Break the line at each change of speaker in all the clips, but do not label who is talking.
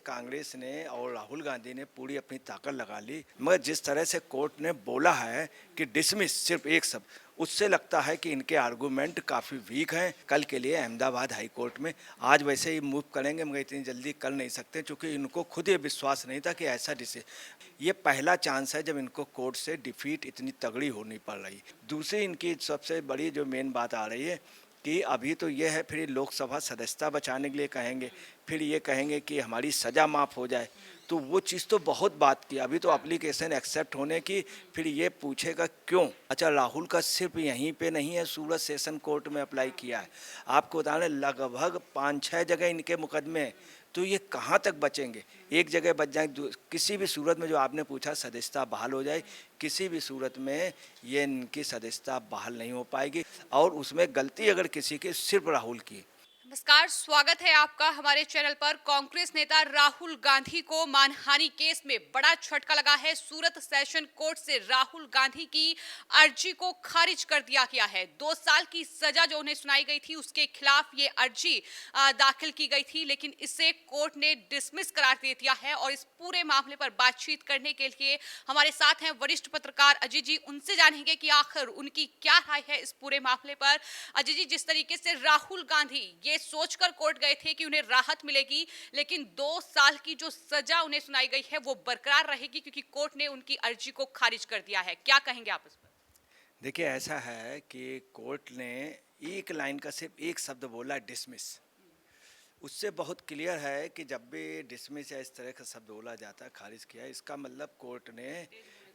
कांग्रेस ने और राहुल गांधी ने पूरी अपनी ताकत लगा ली, मगर जिस तरह से कोर्ट ने बोला है कि डिसमिस सिर्फ एक शब्द, उससे लगता है कि इनके आर्गूमेंट काफ़ी वीक हैं। कल के लिए अहमदाबाद हाई कोर्ट में आज वैसे ही मूव करेंगे, मगर इतनी जल्दी कर नहीं सकते क्योंकि इनको खुद ये विश्वास नहीं था कि ऐसा ये पहला चांस है जब इनको कोर्ट से डिफीट इतनी तगड़ी होनी पड़ रही। दूसरी इनकी सबसे बड़ी जो मेन बात आ रही है कि अभी तो ये है, फिर लोकसभा सदस्यता बचाने के लिए कहेंगे, फिर ये कहेंगे कि हमारी सज़ा माफ़ हो जाए। तो वो चीज़ तो बहुत बात की, अभी तो एप्लीकेशन एक्सेप्ट होने की, फिर ये पूछेगा क्यों। अच्छा, राहुल का सिर्फ यहीं पे नहीं है, सूरत सेशन कोर्ट में अप्लाई किया है। आपको बता दें लगभग 5-6 जगह इनके मुकदमे हैं। तो ये कहाँ तक बचेंगे? एक जगह बच जाए, किसी भी सूरत में जो आपने पूछा सदस्यता बहाल हो जाए, किसी भी सूरत में ये इनकी सदस्यता बहाल नहीं हो पाएगी। और उसमें गलती अगर किसी की, सिर्फ राहुल की।
नमस्कार, स्वागत है आपका हमारे चैनल पर। कांग्रेस नेता राहुल गांधी को मानहानि केस में बड़ा झटका लगा है। सूरत सेशन कोर्ट से राहुल गांधी की अर्जी को खारिज कर दिया गया है। 2 साल की सजा जो उन्हें सुनाई गई थी, उसके खिलाफ ये अर्जी दाखिल की गई थी, लेकिन इसे कोर्ट ने डिसमिस करार दे दिया है। और इस पूरे मामले पर बातचीत करने के लिए हमारे साथ हैं वरिष्ठ पत्रकार अजय जी। उनसे जानेंगे कि आखिर उनकी क्या राय है इस पूरे मामले पर। अजय जी, जिस तरीके से राहुल गांधी ये सोचकर कोर्ट गए थे कि उन्हें राहत मिलेगी, लेकिन 2 साल की जो सजा उन्हें सुनाई गई है वो बरकरार रहेगी क्योंकि कोर्ट ने उनकी अर्जी को खारिज कर दिया है। क्या कहेंगे आप इस पर?
देखिए, ऐसा है कि कोर्ट ने एक लाइन का सिर्फ एक शब्द बोला, डिसमिस। उससे बहुत क्लियर है कि जब भी डिसमिस या इस तरह का शब्द बोला जाता है, खारिज किया, इसका मतलब कोर्ट ने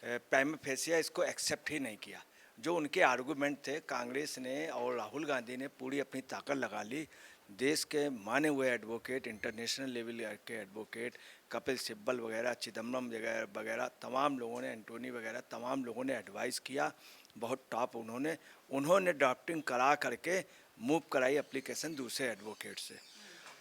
प्राइमा फेसिया इसको एक्सेप्ट ही नहीं किया। जो उनके आर्गूमेंट थे, कांग्रेस ने और राहुल गांधी ने पूरी अपनी ताकत लगा ली। देश के माने हुए एडवोकेट, इंटरनेशनल लेवल के एडवोकेट, कपिल सिब्बल वगैरह, चिदम्बरम वगैरह तमाम लोगों ने, एंटोनी वगैरह तमाम लोगों ने एडवाइस किया। बहुत टॉप उन्होंने ड्राफ्टिंग करा करके मूव कराई एप्लीकेशन दूसरे एडवोकेट से।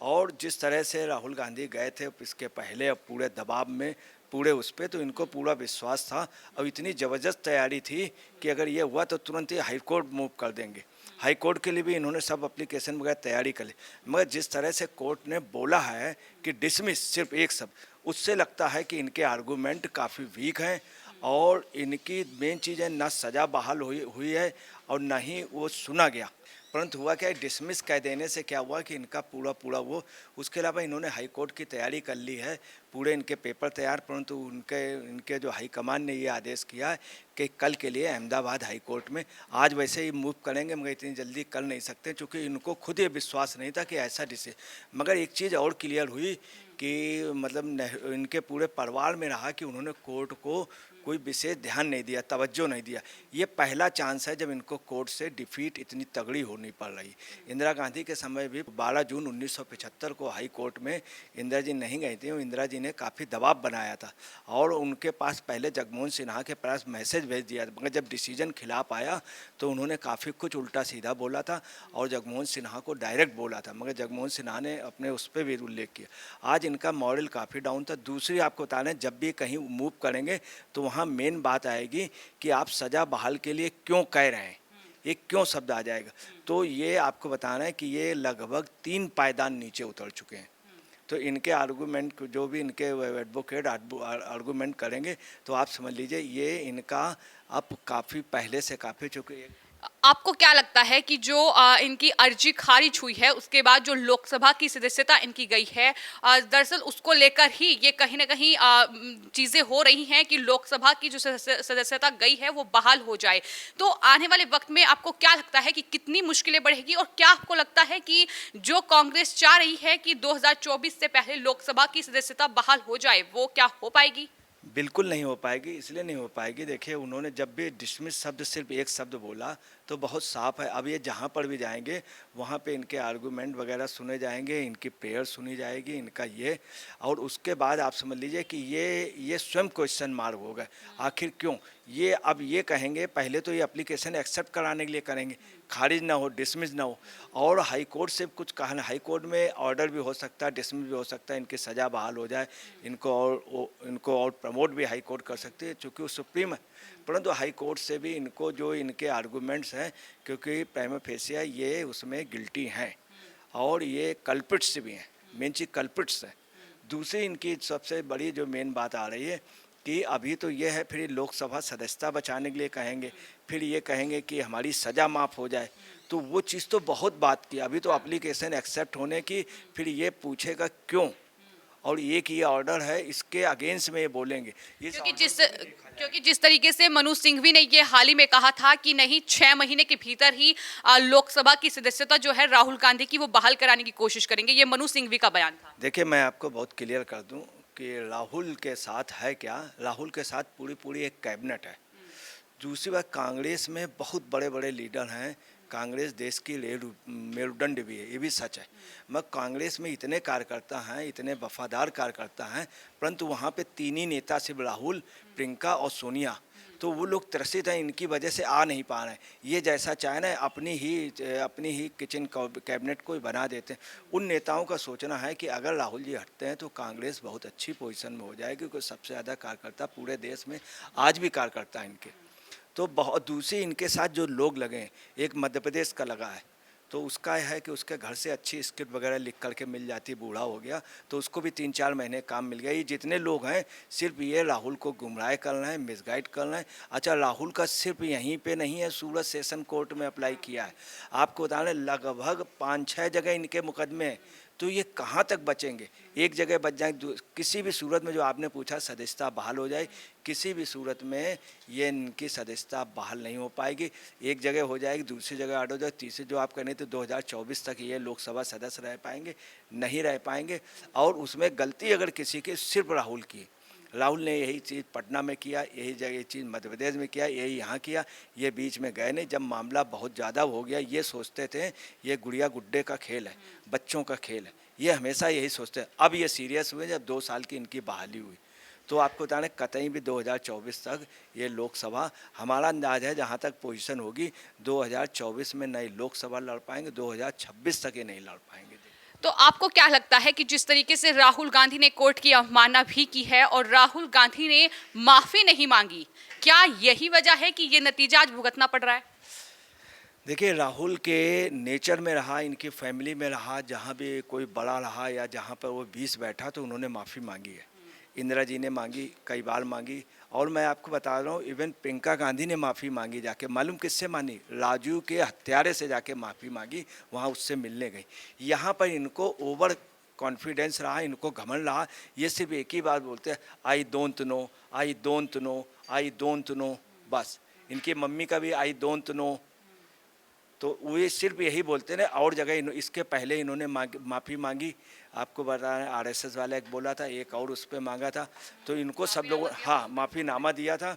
और जिस तरह से राहुल गांधी गए थे इसके पहले, अब पूरे दबाव में, पूरे उस पर, तो इनको पूरा विश्वास था और इतनी ज़बरदस्त तैयारी थी कि अगर ये हुआ तो तुरंत ही हाई कोर्ट मूव कर देंगे। हाई कोर्ट के लिए भी इन्होंने सब एप्लीकेशन वगैरह तैयारी कर ली, मगर जिस तरह से कोर्ट ने बोला है कि डिसमिस सिर्फ एक शब्द, उससे लगता है कि इनके आर्गूमेंट काफ़ी वीक हैं। और इनकी मेन चीज़ है, ना सज़ा बहाल हुई है और ना ही वो सुना गया। परंतु हुआ क्या, डिसमिस कह देने से क्या हुआ कि इनका पूरा पूरा वो, उसके अलावा इन्होंने हाई कोर्ट की तैयारी कर ली है, पूरे इनके पेपर तैयार। परंतु इनके जो हाई कमान ने ये आदेश किया है कि कल के लिए अहमदाबाद हाई कोर्ट में आज वैसे ही मूव करेंगे, मगर इतनी जल्दी कर नहीं सकते क्योंकि इनको खुद ये विश्वास नहीं था कि ऐसा मगर एक चीज़ और क्लियर हुई कि मतलब इनके पूरे परिवार में रहा कि उन्होंने कोर्ट को कोई विशेष ध्यान नहीं दिया, तवज्जो नहीं दिया। ये पहला चांस है जब इनको कोर्ट से डिफीट इतनी तगड़ी होनी पड़ रही। इंदिरा गांधी के समय भी 12 जून 1975 को हाई कोर्ट में इंदिरा जी नहीं गई थी। इंदिरा जी ने काफ़ी दबाव बनाया था और उनके पास पहले जगमोहन सिन्हा के पास मैसेज भेज दिया था, मगर जब डिसीजन खिलाफ आया तो उन्होंने काफ़ी कुछ उल्टा सीधा बोला था और जगमोहन सिन्हा को डायरेक्ट बोला था, मगर जगमोहन सिन्हा ने अपने उस पर भी उल्लेख किया। आज इनका मॉरल काफ़ी डाउन था। दूसरी आपको बता दें, जब भी कहीं मूव करेंगे तो वहाँ मेन बात आएगी कि आप सज़ा बहाल के लिए क्यों कह रहे हैं, ये क्यों शब्द आ जाएगा। तो ये आपको बताना है कि ये लगभग 3 पायदान नीचे उतर चुके हैं। तो इनके आर्गूमेंट, जो भी इनके एडवोकेट आर्गूमेंट करेंगे, तो आप समझ लीजिए ये इनका अब काफ़ी पहले से काफ़ी, चूँकि
आपको क्या लगता है कि जो इनकी अर्जी खारिज हुई है उसके बाद जो लोकसभा की सदस्यता इनकी गई है, दरअसल उसको लेकर ही ये कहीं ना कहीं चीजें हो रही हैं कि लोकसभा की जो सदस्यता गई है वो बहाल हो जाए। तो आने वाले वक्त में आपको क्या लगता है कि कितनी मुश्किलें बढ़ेगी और क्या आपको लगता है कि जो कांग्रेस चाह रही है कि 2024 से पहले लोकसभा की सदस्यता बहाल हो जाए, वो क्या हो पाएगी?
बिल्कुल नहीं हो पाएगी। इसलिए नहीं हो पाएगी, देखिए उन्होंने जब भी डिसमिस शब्द सिर्फ एक शब्द बोला तो बहुत साफ है। अब ये जहाँ पर भी जाएंगे वहाँ पे इनके आर्गूमेंट वगैरह सुने जाएंगे, इनकी प्रेयर सुनी जाएगी, इनका ये, और उसके बाद आप समझ लीजिए कि ये स्वयं क्वेश्चन मार्क होगा, आखिर क्यों। ये अब ये कहेंगे, पहले तो ये एप्लीकेशन एक्सेप्ट कराने के लिए करेंगे, खारिज ना हो, डिसमिस ना हो। और हाई कोर्ट से कुछ कहा, हाई कोर्ट में ऑर्डर भी हो सकता है, डिसमिस भी हो सकता है, इनकी सज़ा बहाल हो जाए, इनको और प्रमोट भी हाई कोर्ट कर सकती है चूँकि वो सुप्रीम है। परंतु हाई कोर्ट से भी इनको जो इनके आर्गूमेंट्स हैं, क्योंकि प्राइमा फेसिया ये उसमें गिल्टी हैं और ये कल्पिट्स भी हैं, मेन चीज़ कल्पिट्स हैं। दूसरी इनकी सबसे बड़ी जो मेन बात आ रही है कि अभी तो ये है, फिर लोकसभा सदस्यता बचाने के लिए कहेंगे, फिर ये कहेंगे कि हमारी सज़ा माफ़ हो जाए। तो वो चीज़ तो बहुत बात की, अभी तो एप्लीकेशन एक्सेप्ट होने की, फिर ये पूछेगा क्यों, और एक ये ऑर्डर है, इसके अगेंस्ट में ये बोलेंगे।
क्योंकि जिस तरीके से मनु सिंघवी ने ये हाल ही में कहा था कि नहीं 6 महीने के भीतर ही लोकसभा की सदस्यता जो है राहुल गांधी की वो बहाल कराने की कोशिश करेंगे, ये मनु सिंघवी का बयान था।
देखिए, मैं आपको बहुत क्लियर कर दूं कि राहुल के साथ है क्या, राहुल के साथ पूरी पूरी एक कैबिनेट है। दूसरी बात, कांग्रेस में बहुत बड़े बड़े लीडर हैं, कांग्रेस देश की मेरुदंड भी है, ये भी सच है। मैं कांग्रेस में इतने कार्यकर्ता हैं, इतने वफादार कार्यकर्ता हैं, परंतु वहाँ पे तीन ही नेता सिर्फ राहुल, प्रियंका और सोनिया, तो वो लोग त्रसित हैं, इनकी वजह से आ नहीं पा रहे हैं। ये जैसा चाहे ना अपनी ही किचन कैबिनेट को ही बना देते हैं। उन नेताओं का सोचना है कि अगर राहुल जी हटते हैं तो कांग्रेस बहुत अच्छी पोजीशन में हो जाएगी, क्योंकि सबसे ज़्यादा कार्यकर्ता पूरे देश में आज भी कार्यकर्ता हैं इनके। तो बहुत दूसरी इनके साथ जो लोग लगे हैं, एक मध्य प्रदेश का लगा है, तो उसका है कि उसके घर से अच्छी स्क्रिप्ट वगैरह लिख करके मिल जाती, बूढ़ा हो गया तो उसको भी 3-4 महीने काम मिल गया। ये जितने लोग हैं सिर्फ ये राहुल को गुमराह करना है, मिसगाइड करना है। अच्छा, राहुल का सिर्फ यहीं पे नहीं है, सूरत सेशन कोर्ट में अप्लाई किया है। आपको बता दें लगभग 5-6 जगह इनके मुकदमे हैं, तो ये कहाँ तक बचेंगे। एक जगह बच जाए, किसी भी सूरत में, जो आपने पूछा सदस्यता बहाल हो जाए, किसी भी सूरत में ये इनकी सदस्यता बहाल नहीं हो पाएगी। एक जगह हो जाएगी, दूसरी जगह ऐड हो जाए, तीसरी जो आप करें तो 2024 तक ये लोकसभा सदस्य रह पाएंगे, नहीं रह पाएंगे। और उसमें गलती अगर किसी की, सिर्फ राहुल की, राहुल ने यही चीज़ पटना में किया, यही जगह ये चीज़ मध्य प्रदेश में किया, यही यहाँ किया, ये बीच में गए नहीं। जब मामला बहुत ज़्यादा हो गया, ये सोचते थे ये गुड़िया गुड्डे का खेल है, बच्चों का खेल है, ये हमेशा यही सोचते हैं। अब ये सीरियस हुए जब 2 साल की इनकी बहाली हुई, तो आपको बता दें कतई भी 2024 तक ये लोकसभा, हमारा अंदाज है जहाँ तक पोजीशन होगी 2024 में नई लोकसभा लड़ पाएंगे, 2026 तक ये नहीं लड़ पाएंगे।
तो आपको क्या लगता है कि जिस तरीके से राहुल गांधी ने कोर्ट की अवमानना भी की है और राहुल गांधी ने माफी नहीं मांगी, क्या यही वजह है कि ये नतीजा आज भुगतना पड़ रहा है?
देखिए, राहुल के नेचर में रहा, इनकी फैमिली में रहा, जहाँ भी कोई बड़ा रहा या जहाँ पर वो 20 बैठा तो उन्होंने माफ़ी मांगी है। इंदिरा जी ने मांगी, कई बार मांगी, और मैं आपको बता रहा हूँ इवन प्रियंका गांधी ने माफ़ी मांगी जाके। मालूम किससे मांगी? राजू के हत्यारे से जाके माफ़ी मांगी, वहाँ उससे मिलने गई। यहाँ पर इनको ओवर कॉन्फिडेंस रहा, इनको घमंड रहा। ये सिर्फ एक ही बात बोलते हैं, I don't know, I don't know, I don't know, बस। इनकी मम्मी का भी आई डोंट नो, तो वो सिर्फ यही बोलते हैं। और जगह इसके पहले इन्होंने माफ़ी मांगी, आपको बता रहे हैं आरएसएस वाला एक बोला था, एक और उस पर मांगा था, तो इनको सब लोगों, हाँ, माफ़ीनामा दिया था।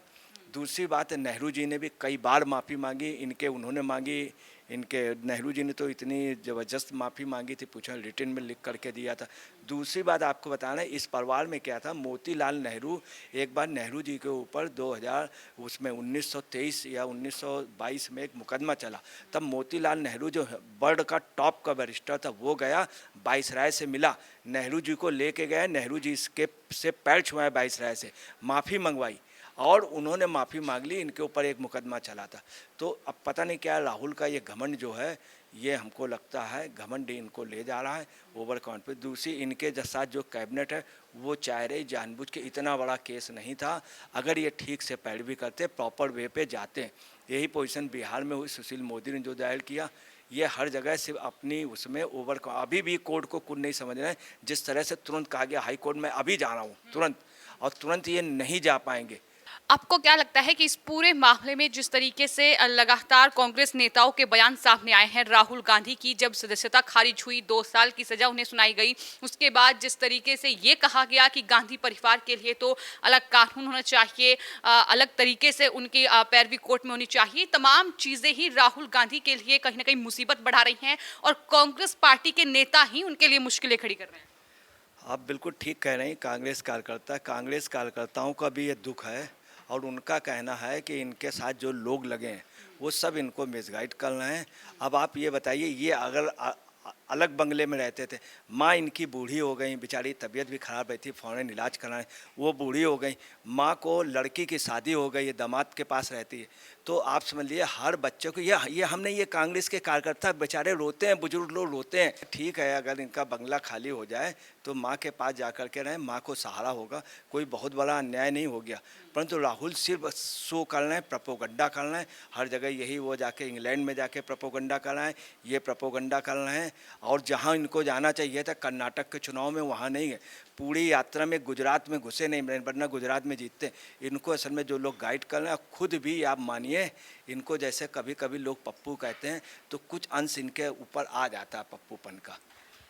दूसरी बात, नेहरू जी ने भी कई बार माफ़ी मांगी, इनके उन्होंने मांगी, इनके नेहरू जी ने तो इतनी ज़बरदस्त माफ़ी मांगी थी, पूछा रिटर्न में लिख करके दिया था। दूसरी बात आपको बताना है, इस परिवार में क्या था, मोतीलाल नेहरू, एक बार नेहरू जी के ऊपर 2000 उसमें 1923 या 1922 में एक मुकदमा चला। तब मोतीलाल नेहरू जो वर्ल्ड का टॉप का बैरिस्टर था, वो गया वाइसराय से मिला, नेहरू जी को लेके गया, नेहरू जी इसके से पैर छुआए वाइसराय से, माफ़ी मंगवाई और उन्होंने माफ़ी मांग ली। इनके ऊपर एक मुकदमा चला था। तो अब पता नहीं क्या राहुल का ये घमंड जो है, ये हमको लगता है घमंड इनको ले जा रहा है, ओवर कॉन्फिडेंस। दूसरी, इनके साथ जो कैबिनेट है वो चाह रही जानबूझ के, इतना बड़ा केस नहीं था, अगर ये ठीक से पैरवी करते, प्रॉपर वे पे जाते। यही पोजीशन बिहार में हुई, सुशील मोदी ने जो दायर किया, ये हर जगह सिर्फ अपनी उसमें ओवर, अभी भी कोर्ट को कुछ नहीं समझ रहे हैं। जिस तरह से तुरंत कहा गया हाई कोर्ट में अभी जा रहा हूँ तुरंत, और तुरंत ये नहीं जा पाएंगे।
आपको क्या लगता है कि इस पूरे मामले में जिस तरीके से लगातार कांग्रेस नेताओं के बयान सामने आए हैं, राहुल गांधी की जब सदस्यता खारिज हुई, 2 साल की सजा उन्हें सुनाई गई, उसके बाद जिस तरीके से ये कहा गया कि गांधी परिवार के लिए तो अलग कानून होना चाहिए, अलग तरीके से उनकी पैरवी कोर्ट में होनी चाहिए, तमाम चीजें ही राहुल गांधी के लिए कहीं ना कहीं मुसीबत बढ़ा रही हैं और कांग्रेस पार्टी के नेता ही उनके लिए मुश्किलें खड़ी कर रहे हैं।
आप बिल्कुल ठीक कह रहे हैं। कांग्रेस कार्यकर्ताओं का भी ये दुख है, और उनका कहना है कि इनके साथ जो लोग लगे हैं वो सब इनको मिसगाइड कर रहे हैं। अब आप ये बताइए, ये अगर अलग बंगले में रहते थे। माँ इनकी बूढ़ी हो गई, बेचारी तबीयत भी खराब रहती, फ़ौरन इलाज कराएं, वो बूढ़ी हो गई। माँ को लड़की की शादी हो गई है, दामाद के पास रहती है। तो आप समझ लिए हर बच्चे को ये हमने ये कांग्रेस के कार्यकर्ता बेचारे रोते हैं, बुजुर्ग लोग रोते हैं। ठीक है, अगर इनका बंगला खाली हो जाए तो माँ के पास जा कर के रहें, माँ को सहारा होगा, कोई बहुत बड़ा अन्याय नहीं हो गया। परंतु राहुल सिर्फ शो कर रहे हैं, प्रोपोगंडा कर रहे हैं, हर जगह यही, वो जाके इंग्लैंड में जाके प्रोपोगंडा कर रहे हैं, ये प्रोपोगंडा कर रहे हैं। और जहाँ इनको जाना चाहिए था कर्नाटक के चुनाव में, वहाँ नहीं है। पूरी यात्रा में गुजरात में घुसे नहीं, वरना गुजरात में जीतते। इनको असल में जो लोग गाइड कर रहे हैं, खुद भी आप मानिए, इनको जैसे कभी कभी लोग पप्पू कहते हैं, तो कुछ अंश इनके ऊपर आ जाता है पप्पूपन का।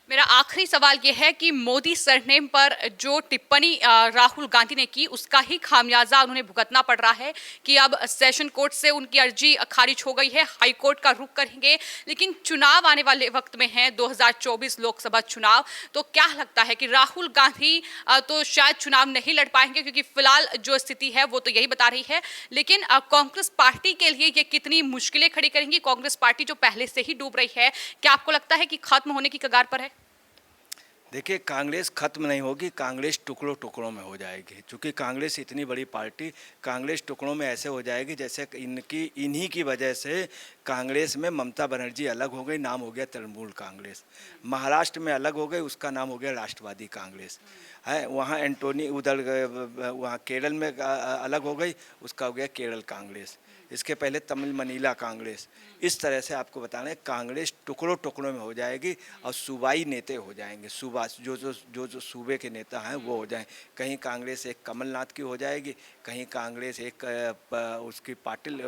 मेरा आखिरी सवाल ये है कि मोदी सरनेम पर जो टिप्पणी राहुल गांधी ने की, उसका ही खामियाजा उन्हें भुगतना पड़ रहा है कि अब सेशन कोर्ट से उनकी अर्जी खारिज हो गई है, हाई कोर्ट का रुख करेंगे। लेकिन चुनाव आने वाले वक्त में है, 2024 लोकसभा चुनाव। तो क्या लगता है कि राहुल गांधी तो शायद चुनाव नहीं लड़ पाएंगे, क्योंकि फिलहाल जो स्थिति है वो तो यही बता रही है। लेकिन कांग्रेस पार्टी के लिए ये कितनी मुश्किलें खड़ी करेंगी? कांग्रेस पार्टी जो पहले से ही डूब रही है, क्या आपको लगता है कि खत्म होने की कगार पर है?
देखिए, कांग्रेस खत्म नहीं होगी, कांग्रेस टुकड़ों टुकड़ों में हो जाएगी। क्योंकि कांग्रेस इतनी बड़ी पार्टी, कांग्रेस टुकड़ों में ऐसे हो जाएगी जैसे इन्हीं की वजह से कांग्रेस में ममता बनर्जी अलग हो गई, नाम हो गया तृणमूल कांग्रेस। महाराष्ट्र में अलग हो गई, उसका नाम हो गया राष्ट्रवादी कांग्रेस है। वहाँ एंटोनी उधर वहाँ केरल में अलग हो गई, उसका हो गया केरल कांग्रेस। इसके पहले तमिल मनीला कांग्रेस। इस तरह से आपको बताना है, कांग्रेस टुकड़ों टुकड़ों में हो जाएगी और सूबाई नेता हो जाएंगे। सूबा जो सूबे के नेता हैं वो हो जाएं। कहीं कांग्रेस एक कमलनाथ की हो जाएगी, कहीं कांग्रेस एक उसकी पटेल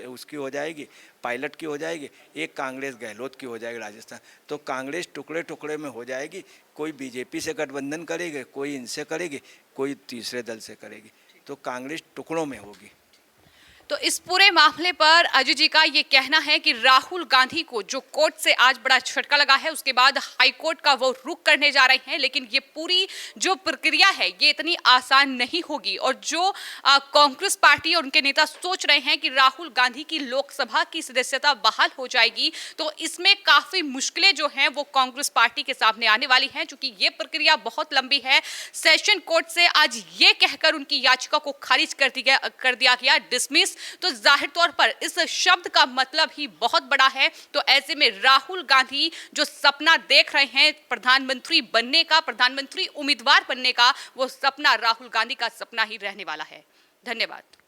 उसकी हो जाएगी, पायलट की हो जाएगी, एक कांग्रेस गहलोत की हो जाएगी राजस्थान। तो कांग्रेस टुकड़े टुकड़े में हो जाएगी। कोई बीजेपी से गठबंधन करेगी, कोई इनसे करेगी, कोई तीसरे दल से करेगी। तो कांग्रेस टुकड़ों में होगी।
तो इस पूरे मामले पर अजय जी का ये कहना है कि राहुल गांधी को जो कोर्ट से आज बड़ा झटका लगा है, उसके बाद हाई कोर्ट का वो रुख करने जा रहे हैं। लेकिन ये पूरी जो प्रक्रिया है ये इतनी आसान नहीं होगी। और जो कांग्रेस पार्टी और उनके नेता सोच रहे हैं कि राहुल गांधी की लोकसभा की सदस्यता बहाल हो जाएगी, तो इसमें काफी मुश्किलें जो हैं वो कांग्रेस पार्टी के सामने आने वाली हैं, क्योंकि ये प्रक्रिया बहुत लंबी है। सेशन कोर्ट से आज ये कहकर उनकी याचिका को खारिज कर दिया गया, डिसमिस। तो जाहिर तौर पर इस शब्द का मतलब ही बहुत बड़ा है। तो ऐसे में राहुल गांधी जो सपना देख रहे हैं प्रधानमंत्री बनने का, प्रधानमंत्री उम्मीदवार बनने का, वो सपना राहुल गांधी का सपना ही रहने वाला है। धन्यवाद।